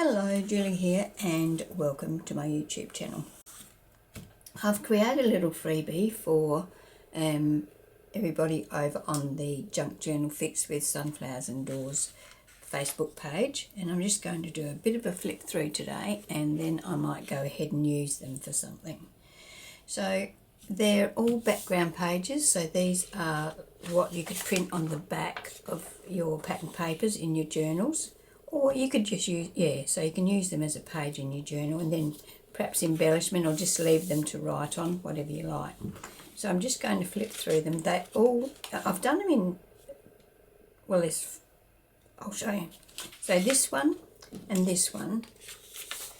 Hello, Julie here and welcome to my YouTube channel. I've created a little freebie for everybody over on the Junk Journal Fix with Sunflowers Indoors Facebook page, and I'm just going to do a bit of a flip through today and then I might go ahead and use them for something. So they're all background pages, so these are what you could print on the back of your pattern papers in your journals. Or you could just use, so you can use them as a page in your journal and then perhaps embellishment, or just leave them to write on, whatever you like. So I'm just going to flip through them. They all, I've done them in, well, I'll show you. So this one and this one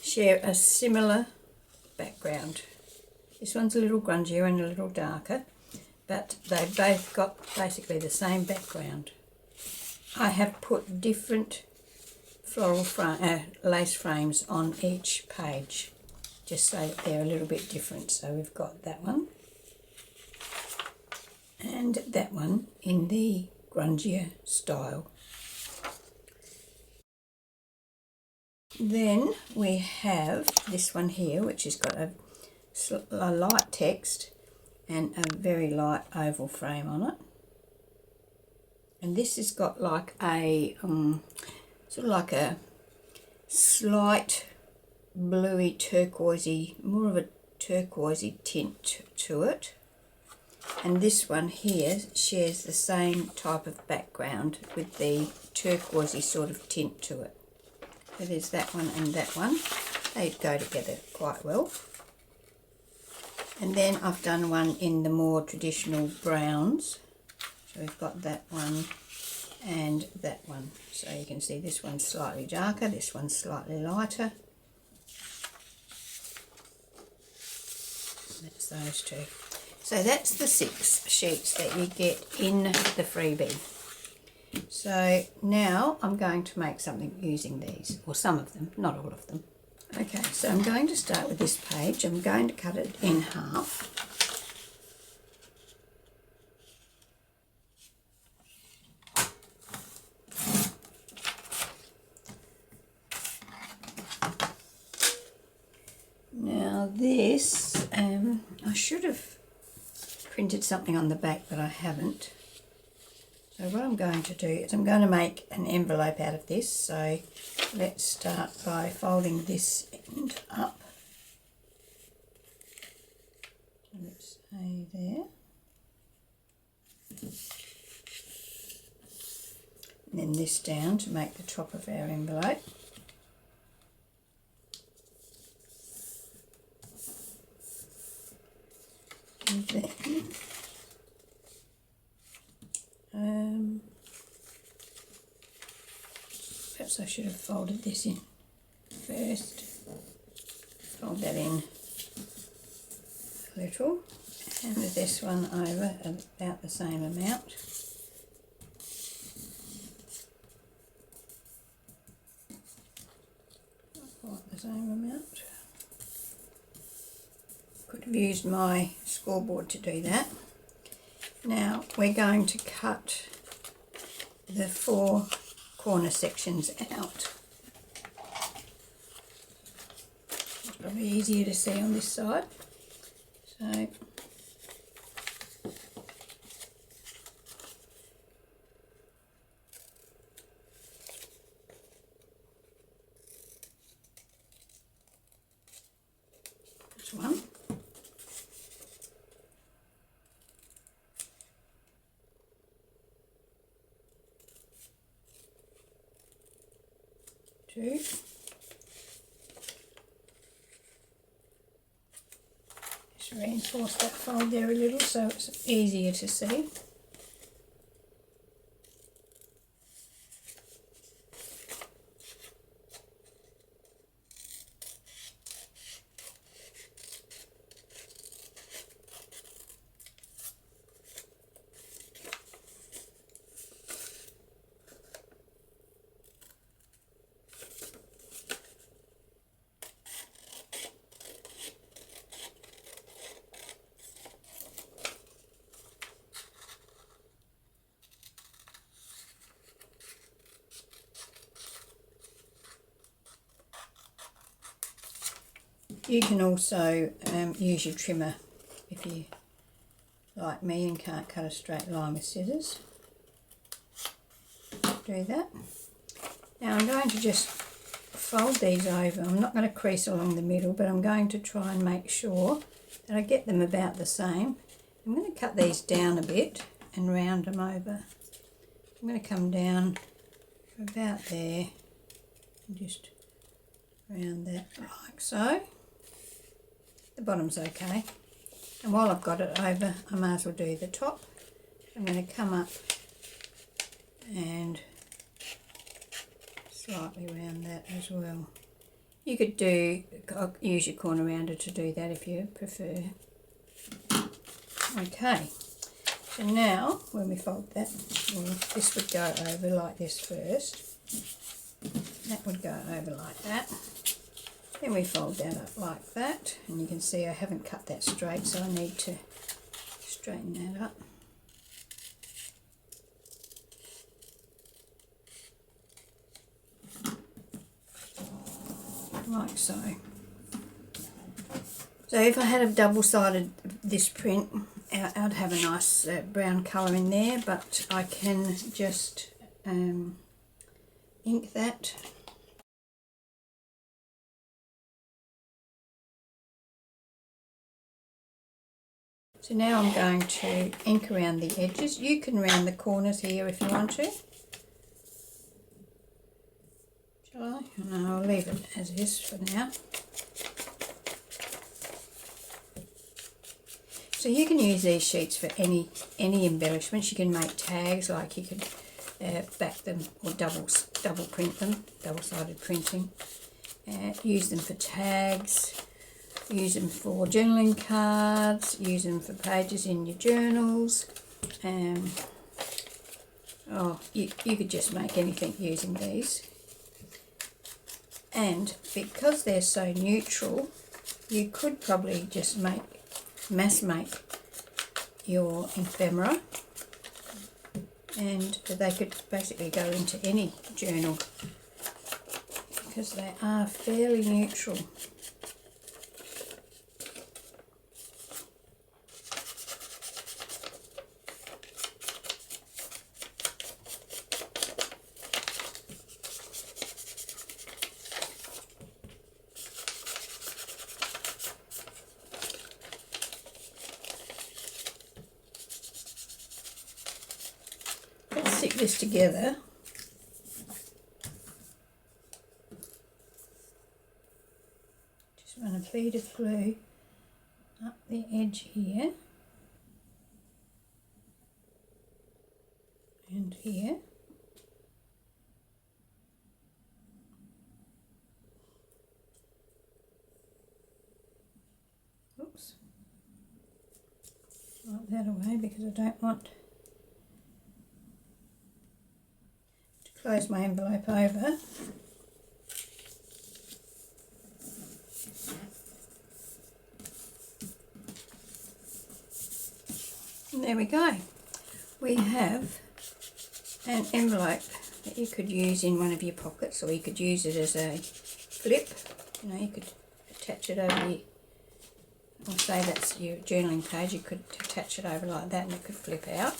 share a similar background. This one's a little grungier and a little darker, but they've both got basically the same background. I have put different floral lace frames on each page, just so that they're a little bit different. So we've got that one and that one in the grungier style. Then we have this one here, which has got a light text and a very light oval frame on it, and this has got like a sort of like a slight bluey turquoisey, more of a turquoisey tint to it. And this one here shares the same type of background with the turquoisey sort of tint to it. So there's that one and that one. They go together quite well. And then I've done one in the more traditional browns. So we've got that one and that one. So you can see this one's slightly darker, this one's slightly lighter. That's those two. So that's the 6 sheets that you get in the freebie. So now I'm going to make something using these, or some of them, not all of them. Okay, so I'm going to start with this page. I'm going to cut it in half. Now this, I should have printed something on the back, but I haven't. So what I'm going to do is I'm going to make an envelope out of this. So let's start by folding this end up. Let's say there. And then this down to make the top of our envelope. And then perhaps I should have folded this in first. Fold that in a little, and this one over about the same amount. Not quite the same amount. Could have used my scoreboard to do that. Now we're going to cut the 4 corner sections out. It's probably easier to see on this side. So that's one. Two. Just reinforce that fold there a little so it's easier to see. You can also use your trimmer if you like me and can't cut a straight line with scissors. Do that. Now I'm going to just fold these over. I'm not going to crease along the middle, but I'm going to try and make sure that I get them about the same. I'm going to cut these down a bit and round them over. I'm going to come down about there and just round that like so. The bottom's okay. And while I've got it over, I might as well do the top. I'm going to come up and slightly round that as well. You could use your corner rounder to do that if you prefer. Okay, so now when we fold that, well, this would go over like this first. That would go over like that. Then we fold that up like that, and you can see I haven't cut that straight, so I need to straighten that up. Like so. So if I had a double-sided this print, I'd have a nice brown colour in there, but I can just ink that. So now I'm going to ink around the edges. You can round the corners here if you want to. Shall I? No, I'll leave it as is for now. So you can use these sheets for any embellishments. You can make tags, like you could back them or double print them, double-sided printing. Use them for tags. Use them for journaling cards, use them for pages in your journals. You could just make anything using these. And because they're so neutral, you could probably just mass make your ephemera, and they could basically go into any journal because they are fairly neutral. Let's stick this together. Just run a bead of glue up the edge here and here. Oops. Wipe that away because I don't want close my envelope over. And there we go. We have an envelope that you could use in one of your pockets, or you could use it as a flip. You know, you could attach it over your, or say that's your journaling page, you could attach it over like that and it could flip out.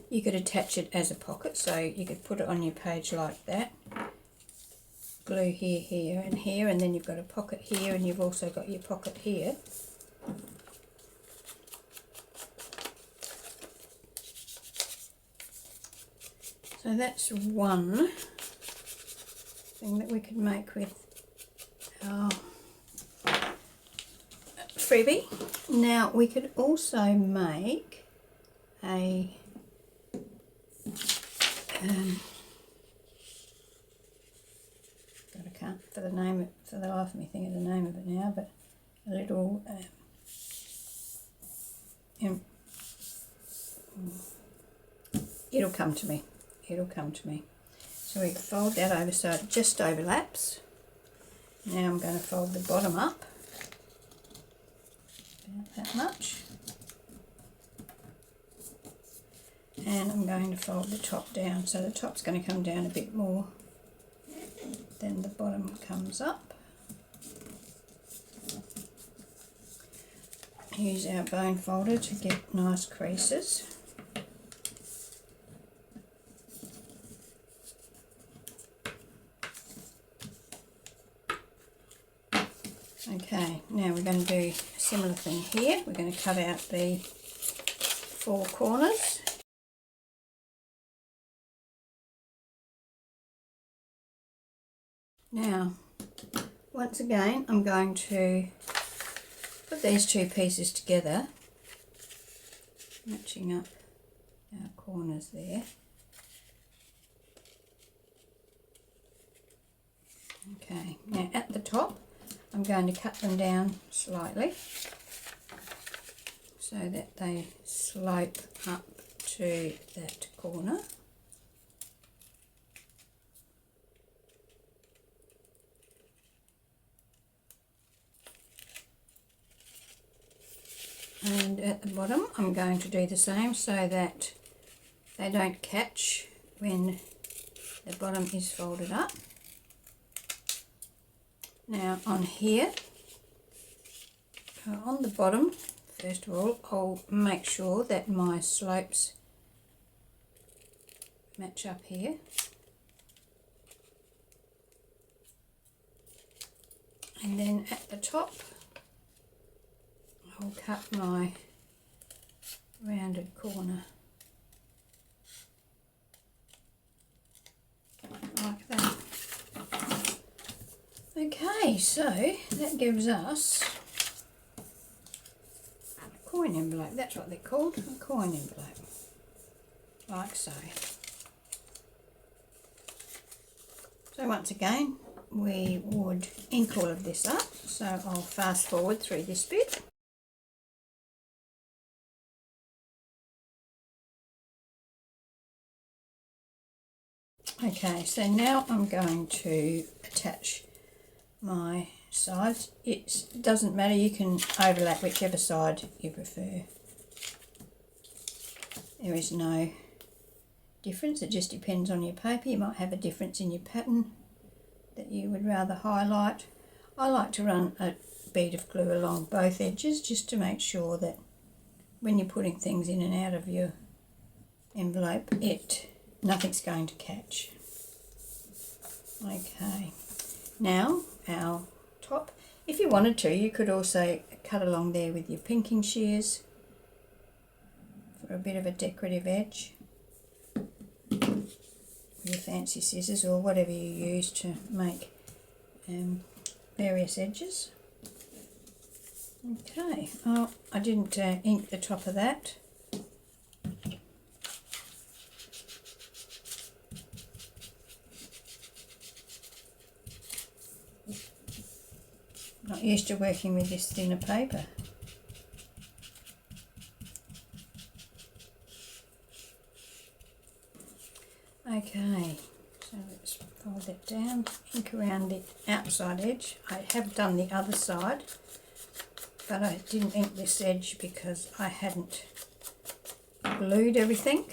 You could attach it as a pocket, so you could put it on your page like that. Glue here, here and here, and then you've got a pocket here, and you've also got your pocket here. So that's one thing that we could make with our freebie. Now we could also make a I can't for the life of me think of the name of it now, but a little it'll come to me. So we fold that over so it just overlaps. Now I'm going to fold the bottom up about that much, and I'm going to fold the top down, so the top's going to come down a bit more than the bottom comes up. use our bone folder to get nice creases. Okay, now we're going to do a similar thing here. We're going to cut out the 4 corners. Now, once again, I'm going to put these 2 pieces together, matching up our corners there. Okay, now at the top, I'm going to cut them down slightly so that they slope up to that corner. And at the bottom I'm going to do the same so that they don't catch when the bottom is folded up. Now on here, on the bottom, first of all, I'll make sure that my slopes match up here. And then at the top, I'll cut my rounded corner like that. Okay, so that gives us a coin envelope. That's what they're called, a coin envelope, like so. So once again, we would ink all of this up, so I'll fast forward through this bit. Okay, so now I'm going to attach my sides. It doesn't matter, you can overlap whichever side you prefer. There is no difference, it just depends on your paper. You might have a difference in your pattern that you would rather highlight. I like to run a bead of glue along both edges just to make sure that when you're putting things in and out of your envelope, nothing's going to catch. Okay, now our top. If you wanted to, you could also cut along there with your pinking shears for a bit of a decorative edge, with your fancy scissors or whatever you use to make various edges. Okay, oh, I didn't ink the top of that. Not used to working with this thinner paper. Okay, so let's fold that down, ink around the outside edge. I have done the other side, but I didn't ink this edge because I hadn't glued everything.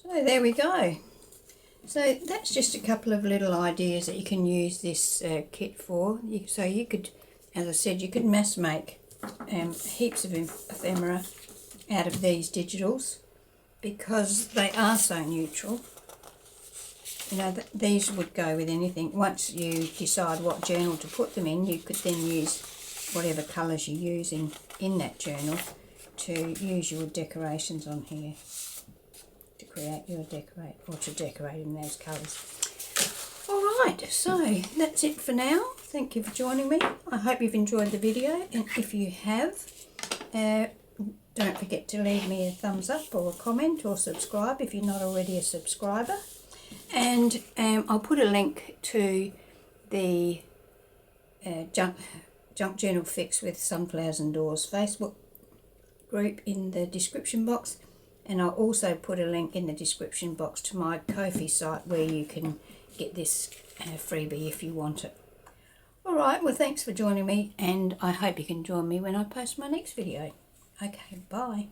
So there we go. So that's just a couple of little ideas that you can use this kit for. So you could, as I said, you could mass make heaps of ephemera out of these digitals because they are so neutral. You know, these would go with anything. Once you decide what journal to put them in, you could then use whatever colours you use in that journal to use your decorations on here. To decorate in those colours. Alright, so that's it for now. Thank you for joining me. I hope you've enjoyed the video, and if you have, don't forget to leave me a thumbs up or a comment or subscribe if you're not already a subscriber. And I'll put a link to the Junk Journal Fix with Sunflowers and Doors Facebook group in the description box. And I'll also put a link in the description box to my Ko-fi site where you can get this freebie if you want it. Alright, well thanks for joining me, and I hope you can join me when I post my next video. Okay, bye.